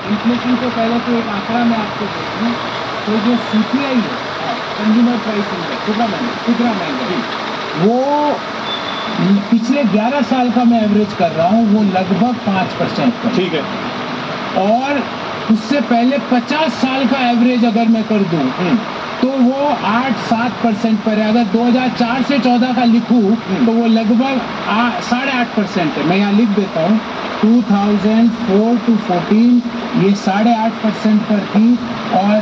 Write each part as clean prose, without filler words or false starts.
Inflation से पहले तो एक आंकड़ा मैं आपको देखूँ तो जो CPI है, कंज्यूमर प्राइस इंडेक्स, खुदरा महंगाई, वो पिछले 11 साल का मैं एवरेज कर रहा हूँ, वो लगभग 5% का। ठीक है। और उससे पहले 50 साल का एवरेज अगर मैं कर दूं तो वो 8-7% पर है। अगर 2004 से 14 का लिखूं तो वो लगभग 8.5% है। मैं यहाँ लिख देता हूँ 2004 to 14 ये 8.5% पर थी, और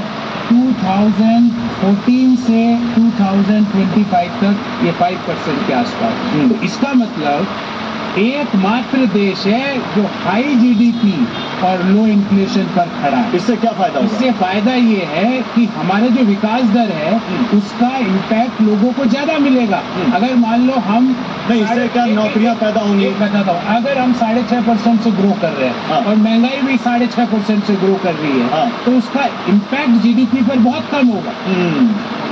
2014 से 2025 तक ये 5% के आसपास। तो इसका मतलब एकमात्र देश है जो हाई GDP और लो इन्फ्लेशन पर खड़ा है। इससे क्या फायदा होगा? इससे फायदा ये है कि हमारा जो विकास दर है उसका इम्पैक्ट लोगों को ज्यादा मिलेगा। अगर मान लो हम नहीं, इससे क्या नौकरियां पैदा होंगी? बताता हूँ, अगर हम 6.5% से ग्रो कर रहे हैं और महंगाई भी 6.5% से ग्रो कर रही है तो उसका इम्पैक्ट GDP पर बहुत कम होगा।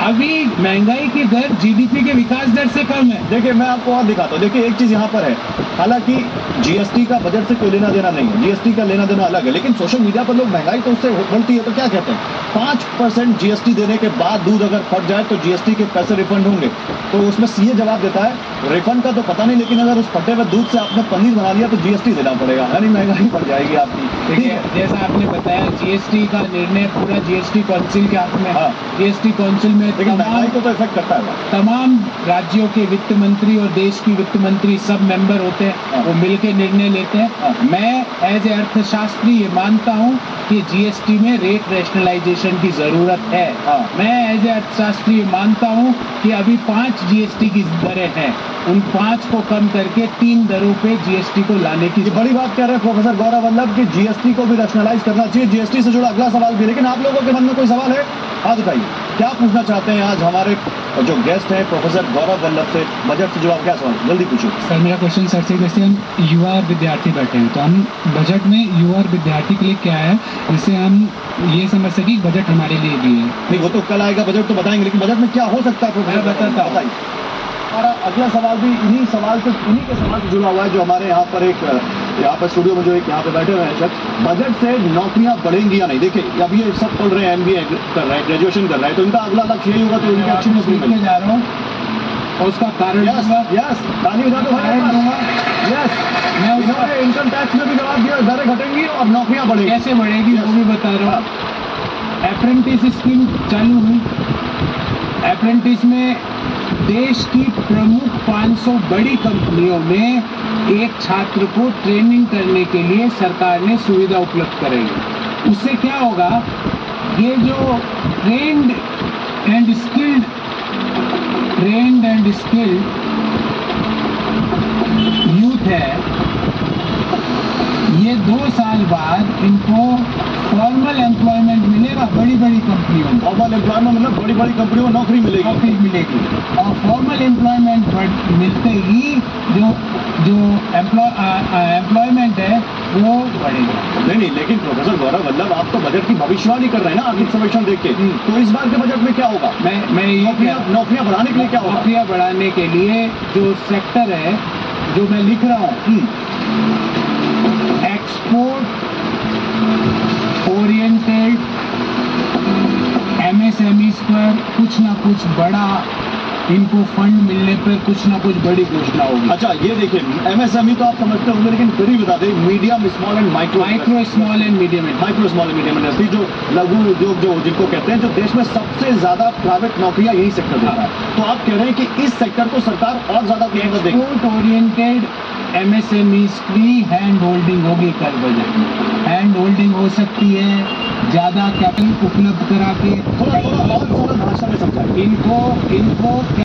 अभी महंगाई की दर GDP के विकास दर से कम है। देखिए मैं आपको और दिखाता हूँ। देखिए एक चीज यहाँ पर है, हालांकि GST का बजट से कोई लेना देना नहीं है, GST का लेना देना अलग है, लेकिन सोशल मीडिया पर लोग महंगाई तो उससे बोलती है तो क्या कहते हैं 5% GST देने के बाद दूध अगर फट जाए तो GST के पैसे रिफंड होंगे। तो उसमें CA जवाब देता है रिफंड का तो पता नहीं, लेकिन अगर उस फटे हुए दूध से आपने पनीर बना लिया तो GST देना पड़ेगा, यानी महंगाई बढ़ जाएगी आपकी। ठीक है, जैसा आपने बताया GST का निर्णय पूरा GST काउंसिल के हाथ में है। GST काउंसिल में महंगाई को तो इफेक्ट करता है। तमाम राज्यों के वित्त मंत्री और देश की वित्त मंत्री सब मेंबर होते हैं, वो मिलकर निर्णय लेते हैं। मैं एज ए अर्थशास्त्री ये मानता हूँ कि GST में रेट रैशनलाइजेशन की जरूरत है। मैं एज ए अर्थशास्त्री मानता हूँ कि अभी 5 GST की दरें हैं, उन 5 को कम करके 3 दरों पे GST को लाने की बड़ी बात कह रहे हैं प्रोफेसर गौरव वल्लभ कि GST को भी रैशनलाइज करना चाहिए। GST से जुड़ा अगला सवाल भी, लेकिन आप लोगों के मन में कोई सवाल है? हाँ बताइए, क्या पूछना चाहते हैं आज हमारे जो गेस्ट हैं प्रोफेसर गौरव वल्लभ से, बजट से जुड़ा क्या सवाल, जल्दी पूछिए। सर मेरा क्वेश्चन सर से, जैसे हम युवा और विद्यार्थी बैठे हैं तो हम बजट में युवा और विद्यार्थी के लिए क्या है जिससे हम ये समझ सकें बजट हमारे लिए भी है। नहीं वो तो कल आएगा बजट तो बताएंगे, लेकिन बजट में क्या हो सकता है प्रोफेसर बताइए। और अगला सवाल भी इन्हीं के सवाल से जुड़ा हुआ है जो हमारे यहाँ पर यहाँ पर स्टूडियो में जो एक यहाँ पे बैठे हुए हैं शख्स, बजट से नौकरियां बढ़ेंगी या नहीं। देखिए अभी ये सब पढ़ रहे हैं, MBA कर रहे हैं, ग्रेजुएशन कर रहे हैं, तो इनका अगला लक्ष्य यही होगा तो उनकी अच्छी नौकरी मिलने जा रहा हूँ और उसका कारण मैं इनकम टैक्स में भी जवाब दिया, दरें घटेंगी और नौकरियां बढ़ेंगी। कैसे बढ़ेगी वो भी बता रहा हूँ। अप्रेंटिस स्कीम चालू हुई। अप्रेंटिस में देश की प्रमुख 500 बड़ी कंपनियों में एक छात्र को ट्रेनिंग करने के लिए सरकार ने सुविधा उपलब्ध कराई। उससे क्या होगा, ये जो ट्रेंड एंड स्किल्ड यूथ है, ये 2 साल बाद इनको फॉर्मल एम्प्लॉयमेंट मिलेगा बड़ी कंपनियों में। फॉर्मल एम्प्लॉयमेंट मतलब बड़ी कंपनियों में नौकरी मिलेगी और फॉर्मल एम्प्लॉयमेंट मिलते ही जो एम्प्लॉयमेंट है वो बढ़ेगा। नहीं, लेकिन प्रोफेसर गौरव वल्लभ आप तो बजट की भविष्यवाणी कर रहे हैं ना आर्थिक सर्वेक्षण देख के, तो इस बार के बजट में क्या होगा? मैं नौकरियां बढ़ाने के लिए क्या होगा? नौकरियां बढ़ाने के लिए जो सेक्टर है जो मैं लिख रहा हूँ, एक्सपोर्ट ओरिएंटेड MSMEs पर कुछ ना कुछ बड़ा इनको फंड मिलने पर कुछ ना कुछ बड़ी घोषणा होगी। अच्छा ये देखिए MSME तो आप समझते होंगे, लेकिन फिर भी बता दें medium small and micro small and medium industry, जो लघु उद्योग जो जिनको कहते हैं, जो देश में सबसे ज्यादा प्राइवेट नौकरियां यही सेक्टर देता है। तो आप कह रहे हैं कि इस सेक्टर को सरकार और ज्यादा कीमत देगी। एक्सपोर्ट ओरिएंटेड MSMEs की हैंड होल्डिंग होगी कल बजट में। हैंड होल्डिंग हो सकती है, ज्यादा कैपिटल उपलब्ध करा के थोड़ा और सरल भाषा में समझाएं। इनको